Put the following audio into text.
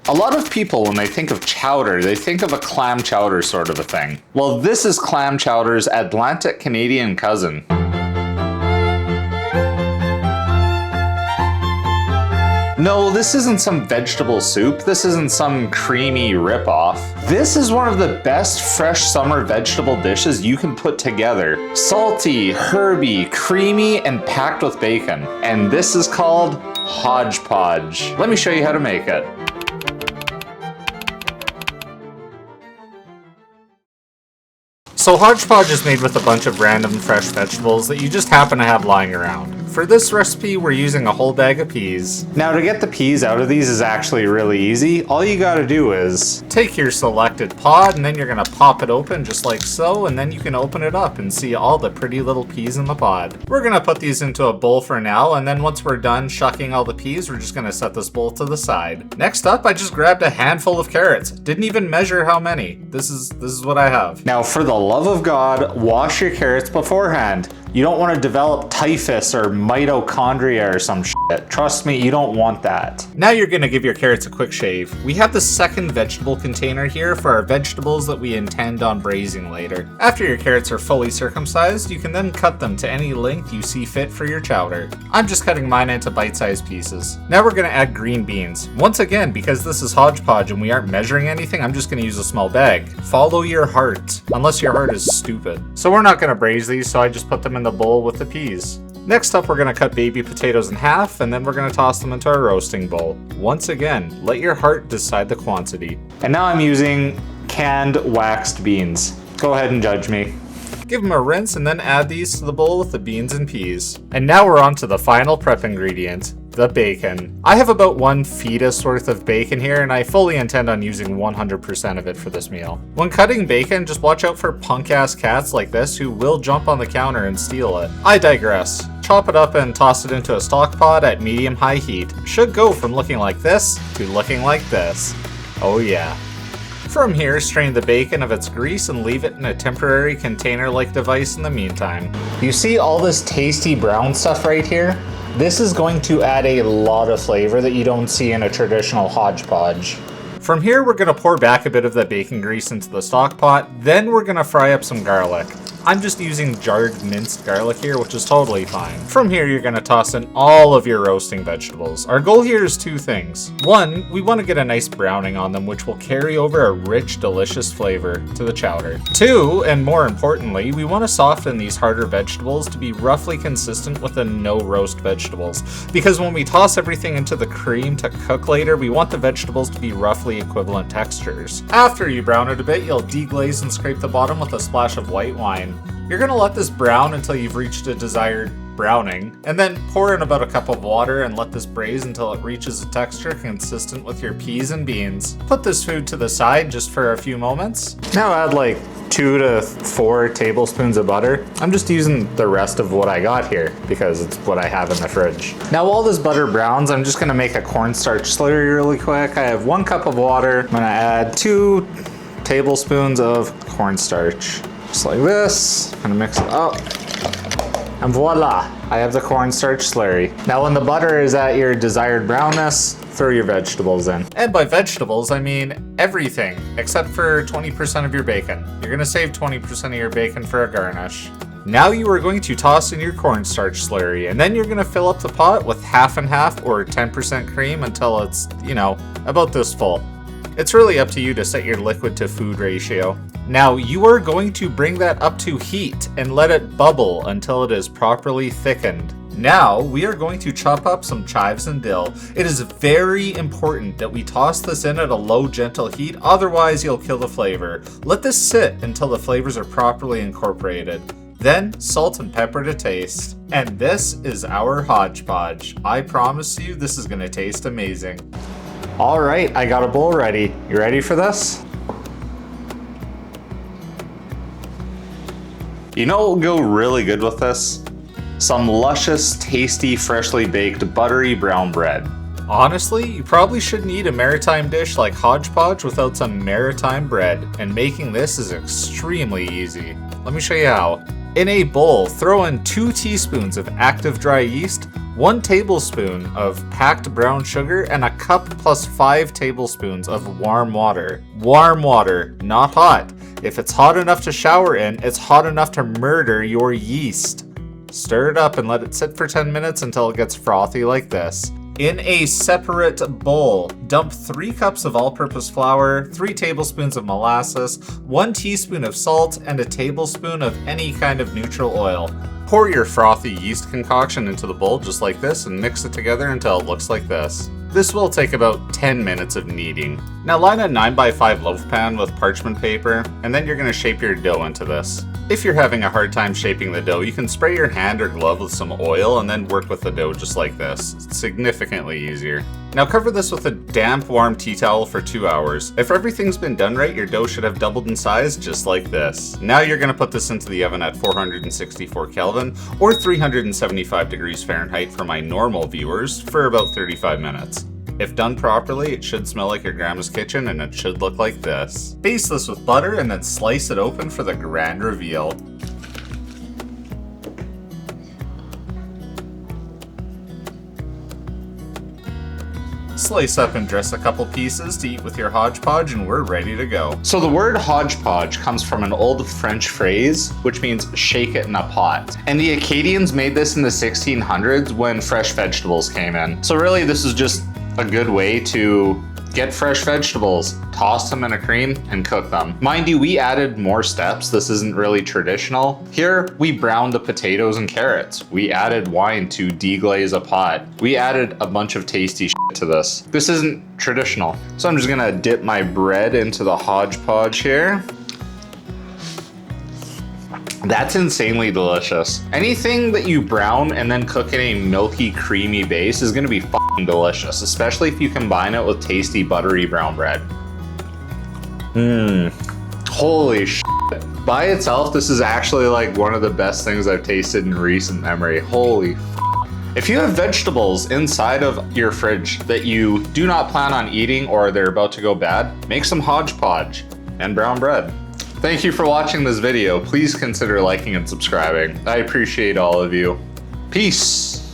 A lot of people, when they think of chowder, they think of a clam chowder sort of a thing. Well, this is clam chowder's Atlantic Canadian cousin. No, this isn't some vegetable soup. This isn't some creamy ripoff. This is one of the best fresh summer vegetable dishes you can put together. Salty, herby, creamy, and packed with bacon. And this is called Hodge Podge. Let me show you how to make it. So hodgepodge is made with a bunch of random fresh vegetables that you just happen to have lying around. For this recipe, we're using a whole bag of peas. Now to get the peas out of these is actually really easy. All you gotta do is take your selected pod and then you're gonna pop it open just like so, and then you can open it up and see all the pretty little peas in the pod. We're gonna put these into a bowl for now, and then once we're done shucking all the peas, we're just gonna set this bowl to the side. Next up, I just grabbed a handful of carrots. Didn't even measure how many. This is what I have. Now for the love of God, wash your carrots beforehand. You don't want to develop typhus or mitochondria or some shit. Trust me, you don't want that. Now you're going to give your carrots a quick shave. We have the second vegetable container here for our vegetables that we intend on braising later. After your carrots are fully circumcised, you can then cut them to any length you see fit for your chowder. I'm just cutting mine into bite-sized pieces. Now we're going to add green beans. Once again, because this is hodgepodge and we aren't measuring anything, I'm just going to use a small bag. Follow your heart, unless your heart is stupid. So we're not going to braise these, so I just put them in the bowl with the peas. Next up, we're going to cut baby potatoes in half, and then we're going to toss them into our roasting bowl. Once again, let your heart decide the quantity. And now I'm using canned waxed beans. Go ahead and judge me. Give them a rinse and then add these to the bowl with the beans and peas. And now we're on to the final prep ingredient, the bacon. I have about 1 fetus worth of bacon here, and I fully intend on using 100% of it for this meal. When cutting bacon, just watch out for punk-ass cats like this who will jump on the counter and steal it. I digress. Chop it up and toss it into a stock pot at medium-high heat. Should go from looking like this to looking like this. Oh yeah. From here, strain the bacon of its grease and leave it in a temporary container-like device in the meantime. You see all this tasty brown stuff right here? This is going to add a lot of flavor that you don't see in a traditional hodgepodge. From here, we're going to pour back a bit of the bacon grease into the stock pot, then we're going to fry up some garlic. I'm just using jarred minced garlic here, which is totally fine. From here, you're going to toss in all of your roasting vegetables. Our goal here is 2 things. 1, we want to get a nice browning on them, which will carry over a rich, delicious flavor to the chowder. 2, and more importantly, we want to soften these harder vegetables to be roughly consistent with the no roast vegetables. Because when we toss everything into the cream to cook later, we want the vegetables to be roughly equivalent textures. After you brown it a bit, you'll deglaze and scrape the bottom with a splash of white wine. You're going to let this brown until you've reached a desired browning, and then pour in about a cup of water and let this braise until it reaches a texture consistent with your peas and beans. Put this food to the side just for a few moments. Now add like 2 to 4 tablespoons of butter. I'm just using the rest of what I got here because it's what I have in the fridge. Now while this butter browns, I'm just going to make a cornstarch slurry really quick. I have 1 cup of water. I'm going to add 2 tablespoons of cornstarch. Just like this, I'm gonna mix it up, and voila, I have the cornstarch slurry. Now when the butter is at your desired brownness, throw your vegetables in. And by vegetables, I mean everything, except for 20% of your bacon. You're gonna save 20% of your bacon for a garnish. Now you are going to toss in your cornstarch slurry, and then you're gonna fill up the pot with half and half or 10% cream until it's, about this full. It's really up to you to set your liquid to food ratio. Now you are going to bring that up to heat and let it bubble until it is properly thickened. Now we are going to chop up some chives and dill. It is very important that we toss this in at a low, gentle heat, otherwise you'll kill the flavor. Let this sit until the flavors are properly incorporated. Then salt and pepper to taste. And this is our hodgepodge. I promise you this is going to taste amazing. All right, I got a bowl ready. You ready for this? You know what will go really good with this? Some luscious, tasty, freshly baked, buttery brown bread. Honestly, you probably shouldn't eat a maritime dish like hodgepodge without some maritime bread, and making this is extremely easy. Let me show you how. In a bowl, throw in 2 teaspoons of active dry yeast, 1 tablespoon of packed brown sugar, and a cup plus 5 tablespoons of warm water. Warm water, not hot. If it's hot enough to shower in, it's hot enough to murder your yeast. Stir it up and let it sit for 10 minutes until it gets frothy like this. In a separate bowl, dump 3 cups of all-purpose flour, 3 tablespoons of molasses, 1 teaspoon of salt, and a tablespoon of any kind of neutral oil. Pour your frothy yeast concoction into the bowl just like this and mix it together until it looks like this. This will take about 10 minutes of kneading. Now line a 9x5 loaf pan with parchment paper, and then you're going to shape your dough into this. If you're having a hard time shaping the dough, you can spray your hand or glove with some oil and then work with the dough just like this. It's significantly easier. Now cover this with a damp, warm tea towel for 2 hours. If everything's been done right, your dough should have doubled in size just like this. Now you're going to put this into the oven at 464 Kelvin or 375 degrees Fahrenheit for my normal viewers for about 35 minutes. If done properly, it should smell like your grandma's kitchen and it should look like this. Baste this with butter and then slice it open for the grand reveal. Slice up and dress a couple pieces to eat with your hodgepodge and we're ready to go. So the word hodgepodge comes from an old French phrase, which means shake it in a pot. And the Acadians made this in the 1600s when fresh vegetables came in. So really this is just a good way to get fresh vegetables, toss them in a cream, and cook them. Mind you, we added more steps. This isn't really traditional. Here, we browned the potatoes and carrots. We added wine to deglaze a pot. We added a bunch of tasty shit to this. This isn't traditional. So I'm just gonna dip my bread into the hodgepodge here. That's insanely delicious. Anything that you brown and then cook in a milky, creamy base is gonna be fucking delicious, especially if you combine it with tasty, buttery brown bread. Holy shit. By itself, this is actually like one of the best things I've tasted in recent memory. Holy f***. If you have vegetables inside of your fridge that you do not plan on eating or they're about to go bad, make some hodgepodge and brown bread. Thank you for watching this video. Please consider liking and subscribing. I appreciate all of you. Peace.